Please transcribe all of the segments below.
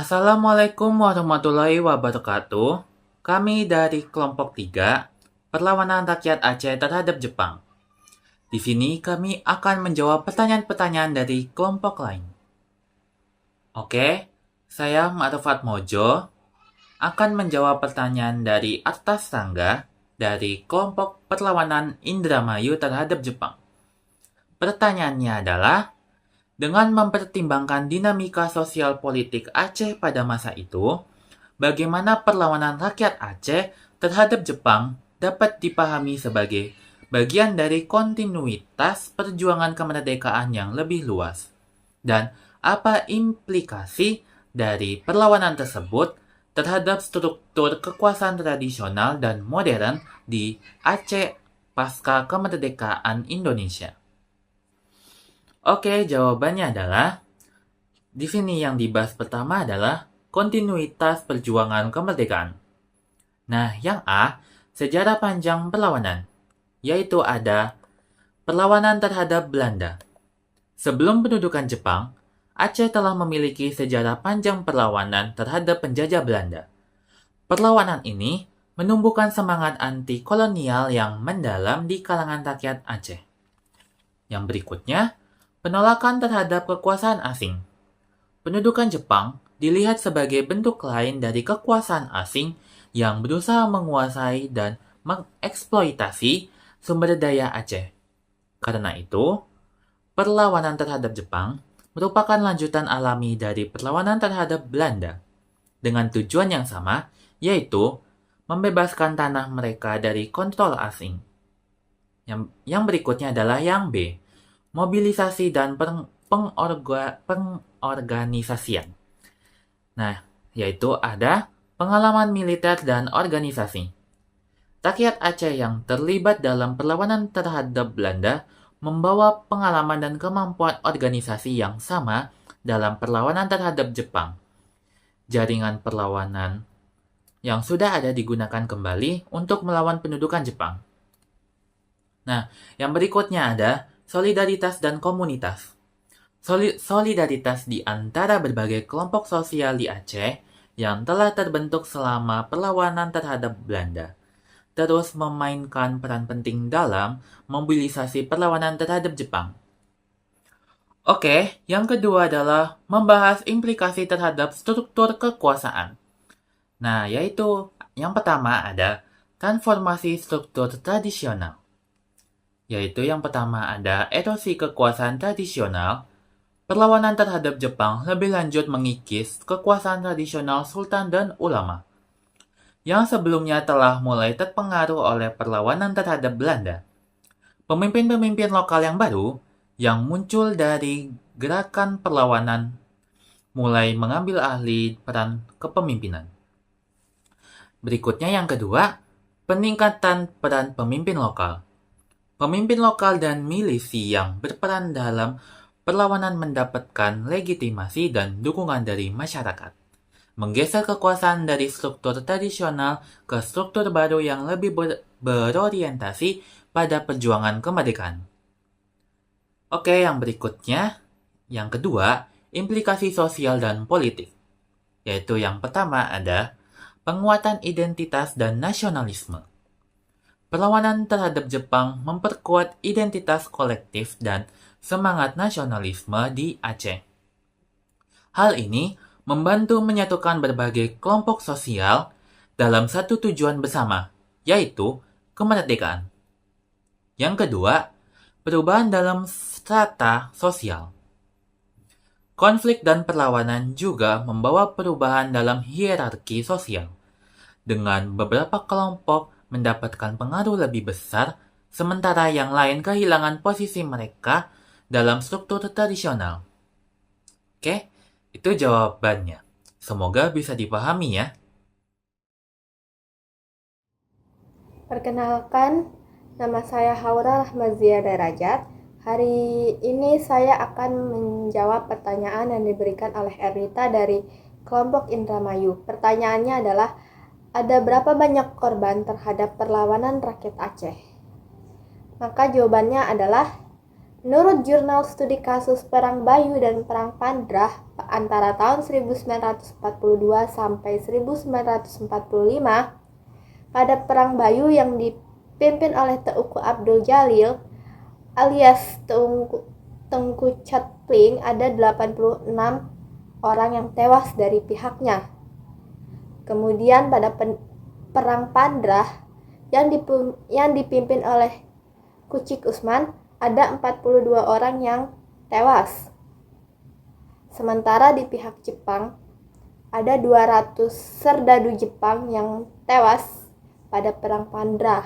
Assalamualaikum warahmatullahi wabarakatuh. Kami dari kelompok 3, Perlawanan Rakyat Aceh terhadap Jepang. Di sini kami akan menjawab pertanyaan-pertanyaan dari kelompok lain. Oke, saya Ma'rufat Mojo akan menjawab pertanyaan dari Artas Rangga dari kelompok Perlawanan Indramayu terhadap Jepang. Pertanyaannya adalah, dengan mempertimbangkan dinamika sosial politik Aceh pada masa itu, bagaimana perlawanan rakyat Aceh terhadap Jepang dapat dipahami sebagai bagian dari kontinuitas perjuangan kemerdekaan yang lebih luas? Dan apa implikasi dari perlawanan tersebut terhadap struktur kekuasaan tradisional dan modern di Aceh pasca kemerdekaan Indonesia? Oke, jawabannya adalah, di sini yang dibahas pertama adalah kontinuitas perjuangan kemerdekaan. Nah, yang A, sejarah panjang perlawanan, yaitu ada perlawanan terhadap Belanda. Sebelum pendudukan Jepang, Aceh telah memiliki sejarah panjang perlawanan terhadap penjajah Belanda. Perlawanan ini menumbuhkan semangat anti-kolonial yang mendalam di kalangan rakyat Aceh. Yang berikutnya, penolakan terhadap kekuasaan asing. Pendudukan Jepang dilihat sebagai bentuk lain dari kekuasaan asing yang berusaha menguasai dan mengeksploitasi sumber daya Aceh. Karena itu, perlawanan terhadap Jepang merupakan lanjutan alami dari perlawanan terhadap Belanda dengan tujuan yang sama, yaitu membebaskan tanah mereka dari kontrol asing. Yang berikutnya adalah yang B, mobilisasi dan pengorganisasian. Nah, yaitu ada pengalaman militer dan organisasi. Rakyat Aceh yang terlibat dalam perlawanan terhadap Belanda membawa pengalaman dan kemampuan organisasi yang sama dalam perlawanan terhadap Jepang. Jaringan perlawanan yang sudah ada digunakan kembali untuk melawan pendudukan Jepang. Nah, yang berikutnya ada solidaritas dan komunitas. Solidaritas di antara berbagai kelompok sosial di Aceh yang telah terbentuk selama perlawanan terhadap Belanda terus memainkan peran penting dalam mobilisasi perlawanan terhadap Jepang. Oke, yang kedua adalah membahas implikasi terhadap struktur kekuasaan. Nah, yaitu yang pertama ada transformasi struktur tradisional. Yaitu yang pertama ada erosi kekuasaan tradisional. Perlawanan terhadap Jepang lebih lanjut mengikis kekuasaan tradisional sultan dan ulama, yang sebelumnya telah mulai terpengaruh oleh perlawanan terhadap Belanda. Pemimpin-pemimpin lokal yang baru, yang muncul dari gerakan perlawanan, mulai mengambil alih peran kepemimpinan. Berikutnya yang kedua, peningkatan peran pemimpin lokal. Pemimpin lokal dan milisi yang berperan dalam perlawanan mendapatkan legitimasi dan dukungan dari masyarakat, menggeser kekuasaan dari struktur tradisional ke struktur baru yang lebih berorientasi pada perjuangan kemerdekaan. Oke, yang berikutnya, yang kedua, implikasi sosial dan politik. Yaitu yang pertama ada penguatan identitas dan nasionalisme. Perlawanan terhadap Jepang memperkuat identitas kolektif dan semangat nasionalisme di Aceh. Hal ini membantu menyatukan berbagai kelompok sosial dalam satu tujuan bersama, yaitu kemerdekaan. Yang kedua, perubahan dalam strata sosial. Konflik dan perlawanan juga membawa perubahan dalam hierarki sosial, dengan beberapa kelompok mendapatkan pengaruh lebih besar, sementara yang lain kehilangan posisi mereka dalam struktur tradisional. Oke, itu jawabannya. Semoga bisa dipahami ya. Perkenalkan, nama saya Haura Rahmazia Derajat. Hari ini saya akan menjawab pertanyaan yang diberikan oleh Ernita dari kelompok Indramayu. Pertanyaannya adalah, ada berapa banyak korban terhadap perlawanan rakyat Aceh? Maka jawabannya adalah Menurut jurnal studi kasus Perang Bayu dan Perang Pandrah antara tahun 1942 sampai 1945, pada Perang Bayu yang dipimpin oleh Teuku Abdul Jalil alias Tengku Chatpling, ada 86 orang yang tewas dari pihaknya. Kemudian pada Perang Pandrah yang dipimpin oleh Kucik Usman, ada 42 orang yang tewas. Sementara di pihak Jepang, ada 200 serdadu Jepang yang tewas pada Perang Pandrah.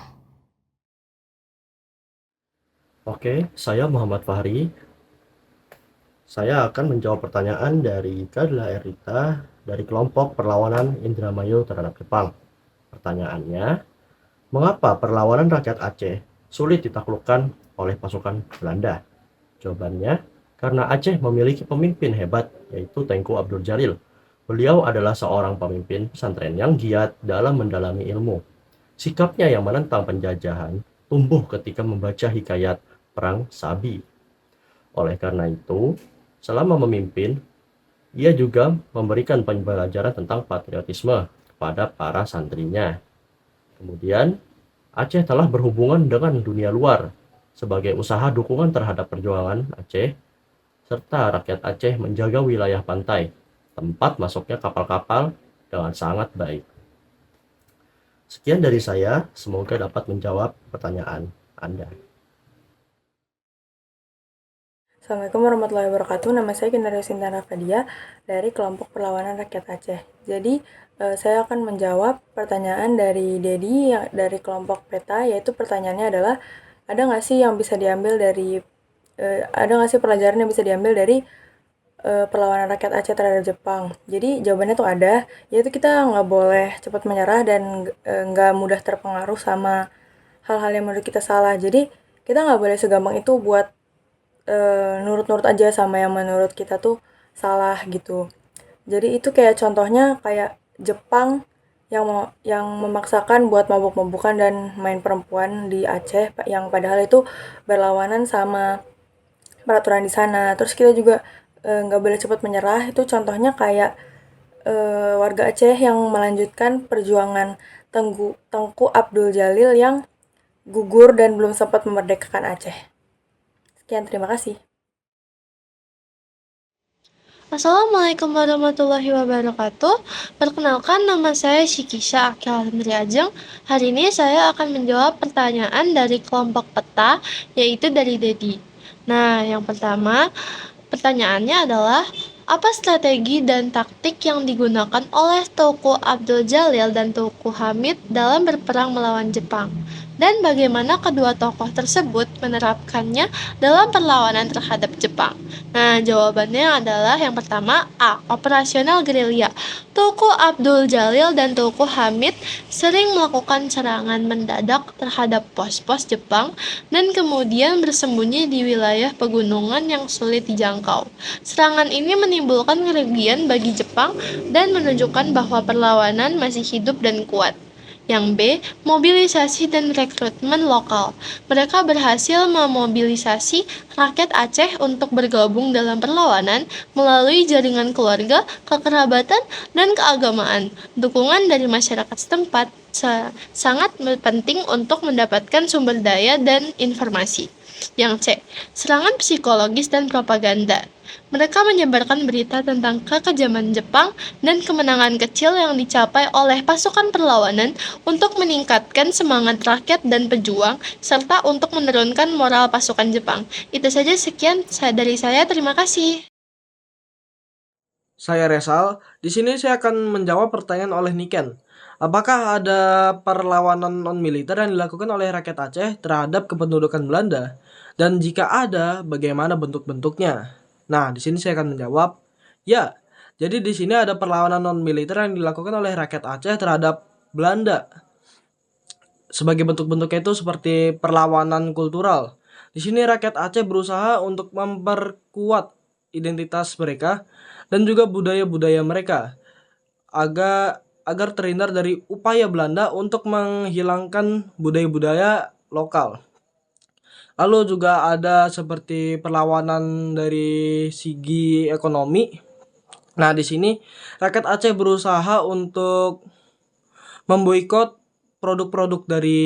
Oke, saya Muhammad Fahri. Saya akan menjawab pertanyaan dari Kadla Erita dari kelompok perlawanan Indramayu terhadap Jepang. Pertanyaannya, mengapa perlawanan rakyat Aceh sulit ditaklukkan oleh pasukan Belanda? Jawabannya, karena Aceh memiliki pemimpin hebat, yaitu Tengku Abdul Jalil. Beliau adalah seorang pemimpin pesantren yang giat dalam mendalami ilmu. Sikapnya yang menentang penjajahan tumbuh ketika membaca hikayat Perang Sabi. Oleh karena itu, selama memimpin, ia juga memberikan pembelajaran tentang patriotisme kepada para santrinya. Kemudian, Aceh telah berhubungan dengan dunia luar sebagai usaha dukungan terhadap perjuangan Aceh, serta rakyat Aceh menjaga wilayah pantai, tempat masuknya kapal-kapal dengan sangat baik. Sekian dari saya, semoga dapat menjawab pertanyaan Anda. Assalamualaikum warahmatullahi wabarakatuh. Nama saya Kinarya Sintana Fadia dari kelompok perlawanan rakyat Aceh. Jadi saya akan menjawab pertanyaan dari Dedi dari kelompok PETA, yaitu pertanyaannya adalah ada nggak sih pelajaran yang bisa diambil dari perlawanan rakyat Aceh terhadap Jepang. Jadi jawabannya tuh ada, yaitu kita nggak boleh cepat menyerah dan nggak mudah terpengaruh sama hal-hal yang menurut kita salah. Jadi kita nggak boleh segampang itu buat nurut-nurut aja sama yang menurut kita tuh salah gitu. Jadi itu kayak contohnya kayak Jepang yang memaksakan buat mabuk-mabukan dan main perempuan di Aceh yang padahal itu berlawanan sama peraturan di sana. Terus kita juga nggak boleh cepat menyerah. Itu contohnya kayak warga Aceh yang melanjutkan perjuangan Tengku Abdul Jalil yang gugur dan belum sempat memerdekakan Aceh. Sekian, terima kasih. Assalamualaikum warahmatullahi wabarakatuh. Perkenalkan, nama saya Shikisha Akil Alhamdriajeng. Hari ini saya akan menjawab pertanyaan dari kelompok peta, yaitu dari Dedi. Nah, yang pertama, pertanyaannya adalah, apa strategi dan taktik yang digunakan oleh Teuku Abdul Jalil dan Teuku Hamid dalam berperang melawan Jepang? Dan bagaimana kedua tokoh tersebut menerapkannya dalam perlawanan terhadap Jepang? Nah, jawabannya adalah yang pertama, A. Operasional gerilya. Teuku Abdul Jalil dan Teuku Hamid sering melakukan serangan mendadak terhadap pos-pos Jepang dan kemudian bersembunyi di wilayah pegunungan yang sulit dijangkau. Serangan ini menimbulkan kerugian bagi Jepang dan menunjukkan bahwa perlawanan masih hidup dan kuat. Yang B, mobilisasi dan rekrutmen lokal. Mereka berhasil memobilisasi rakyat Aceh untuk bergabung dalam perlawanan melalui jaringan keluarga, kekerabatan, dan keagamaan. Dukungan dari masyarakat setempat sangat penting untuk mendapatkan sumber daya dan informasi. Yang C, serangan psikologis dan propaganda. Mereka menyebarkan berita tentang kekejaman Jepang dan kemenangan kecil yang dicapai oleh pasukan perlawanan untuk meningkatkan semangat rakyat dan pejuang, serta untuk menurunkan moral pasukan Jepang. Itu saja, sekian dari saya, terima kasih. Saya Resal. Di sini saya akan menjawab pertanyaan oleh Niken. Apakah ada perlawanan non-militer yang dilakukan oleh rakyat Aceh terhadap kependudukan Belanda? Dan jika ada, bagaimana bentuk-bentuknya? Nah, di sini saya akan menjawab, ya. Jadi di sini ada perlawanan non-militer yang dilakukan oleh rakyat Aceh terhadap Belanda. Sebagai bentuk-bentuknya itu seperti perlawanan kultural. Di sini rakyat Aceh berusaha untuk memperkuat identitas mereka dan juga budaya-budaya mereka agar terhindar dari upaya Belanda untuk menghilangkan budaya-budaya lokal. Lalu juga ada seperti perlawanan dari segi ekonomi. Nah, di sini rakyat Aceh berusaha untuk memboikot produk-produk dari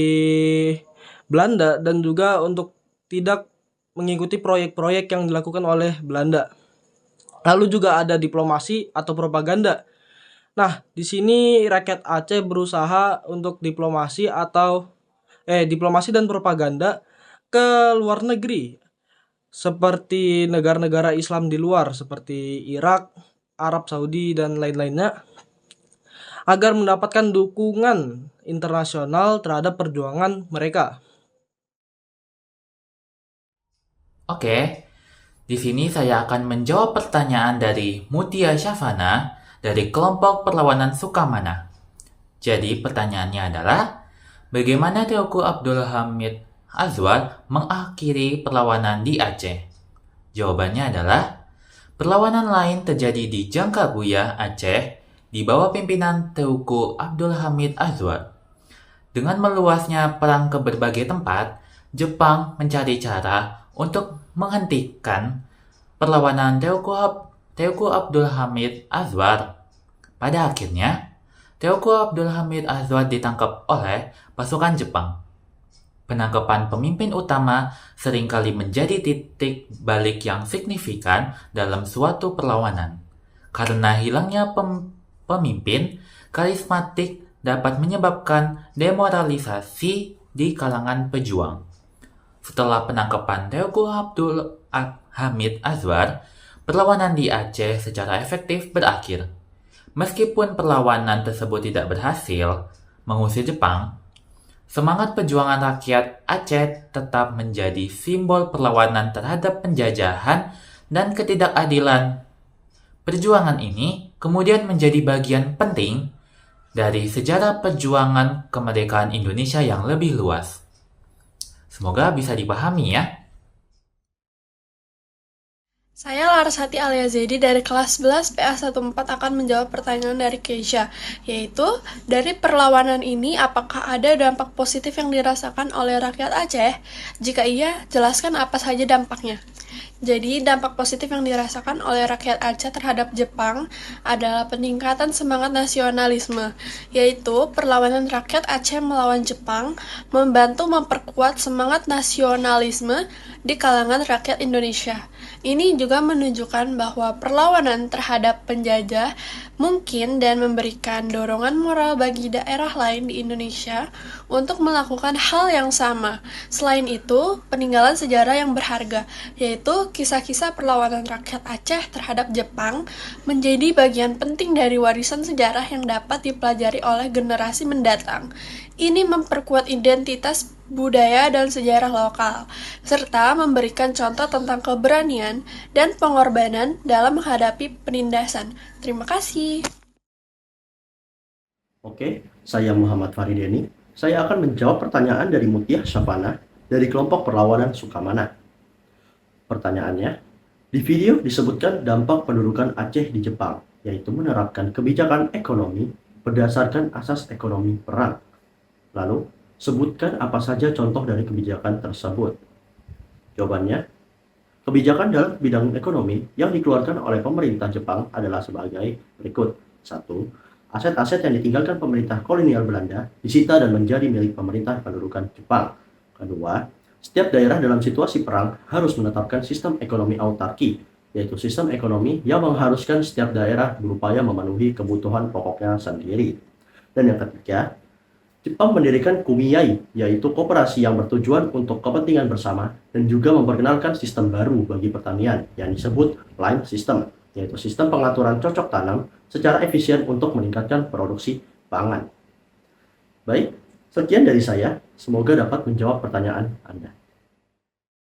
Belanda dan juga untuk tidak mengikuti proyek-proyek yang dilakukan oleh Belanda. Lalu juga ada diplomasi atau propaganda. Nah, di sini rakyat Aceh berusaha untuk diplomasi dan propaganda ke luar negeri, seperti negara-negara Islam di luar seperti Irak, Arab Saudi dan lain-lainnya, agar mendapatkan dukungan internasional terhadap perjuangan mereka. Oke, di sini saya akan menjawab pertanyaan dari Mutia Syafana dari kelompok perlawanan Sukamana. Jadi pertanyaannya adalah, bagaimana Teuku Abdul Hamid Azwar mengakhiri perlawanan di Aceh? Jawabannya adalah, perlawanan lain terjadi di Jangkabuya, Aceh, di bawah pimpinan Teuku Abdul Hamid Azwar. Dengan meluasnya perang ke berbagai tempat, Jepang mencari cara untuk menghentikan perlawanan Teuku Abdul Hamid Azwar. Pada akhirnya, Teuku Abdul Hamid Azwar ditangkap oleh pasukan Jepang. Penangkapan pemimpin utama seringkali menjadi titik balik yang signifikan dalam suatu perlawanan. Karena hilangnya pemimpin karismatik dapat menyebabkan demoralisasi di kalangan pejuang. Setelah penangkapan Teuku Abdul Hamid Azwar, perlawanan di Aceh secara efektif berakhir. Meskipun perlawanan tersebut tidak berhasil mengusir Jepang, semangat perjuangan rakyat Aceh tetap menjadi simbol perlawanan terhadap penjajahan dan ketidakadilan. Perjuangan ini kemudian menjadi bagian penting dari sejarah perjuangan kemerdekaan Indonesia yang lebih luas. Semoga bisa dipahami ya. Saya Larasati Alia Zaidi dari kelas 11 PA14 akan menjawab pertanyaan dari Keisha, yaitu dari perlawanan ini apakah ada dampak positif yang dirasakan oleh rakyat Aceh? Jika iya, jelaskan apa saja dampaknya. Jadi, dampak positif yang dirasakan oleh rakyat Aceh terhadap Jepang adalah peningkatan semangat nasionalisme, yaitu perlawanan rakyat Aceh melawan Jepang membantu memperkuat semangat nasionalisme di kalangan rakyat Indonesia. Ini juga menunjukkan bahwa perlawanan terhadap penjajah mungkin dan memberikan dorongan moral bagi daerah lain di Indonesia untuk melakukan hal yang sama. Selain itu, peninggalan sejarah yang berharga, yaitu kisah-kisah perlawanan rakyat Aceh terhadap Jepang, menjadi bagian penting dari warisan sejarah yang dapat dipelajari oleh generasi mendatang. Ini memperkuat identitas budaya dan sejarah lokal, serta memberikan contoh tentang keberanian dan pengorbanan dalam menghadapi penindasan. Terima kasih. Oke, saya Muhammad Farideni. Saya akan menjawab pertanyaan dari Mutia Syafana dari kelompok perlawanan Sukamana. Pertanyaannya, di video disebutkan dampak pendudukan Aceh di Jepang, yaitu menerapkan kebijakan ekonomi berdasarkan asas ekonomi perang. Lalu, sebutkan apa saja contoh dari kebijakan tersebut. Jawabannya, kebijakan dalam bidang ekonomi yang dikeluarkan oleh pemerintah Jepang adalah sebagai berikut. 1. Aset-aset yang ditinggalkan pemerintah kolonial Belanda disita dan menjadi milik pemerintah pendudukan Jepang. Kedua, setiap daerah dalam situasi perang harus menetapkan sistem ekonomi autarki, yaitu sistem ekonomi yang mengharuskan setiap daerah berupaya memenuhi kebutuhan pokoknya sendiri. Dan yang ketiga, Jepang mendirikan Kumiai, yaitu koperasi yang bertujuan untuk kepentingan bersama dan juga memperkenalkan sistem baru bagi pertanian yang disebut line system, yaitu sistem pengaturan cocok tanam secara efisien untuk meningkatkan produksi pangan. Baik, sekian dari saya. Semoga dapat menjawab pertanyaan Anda.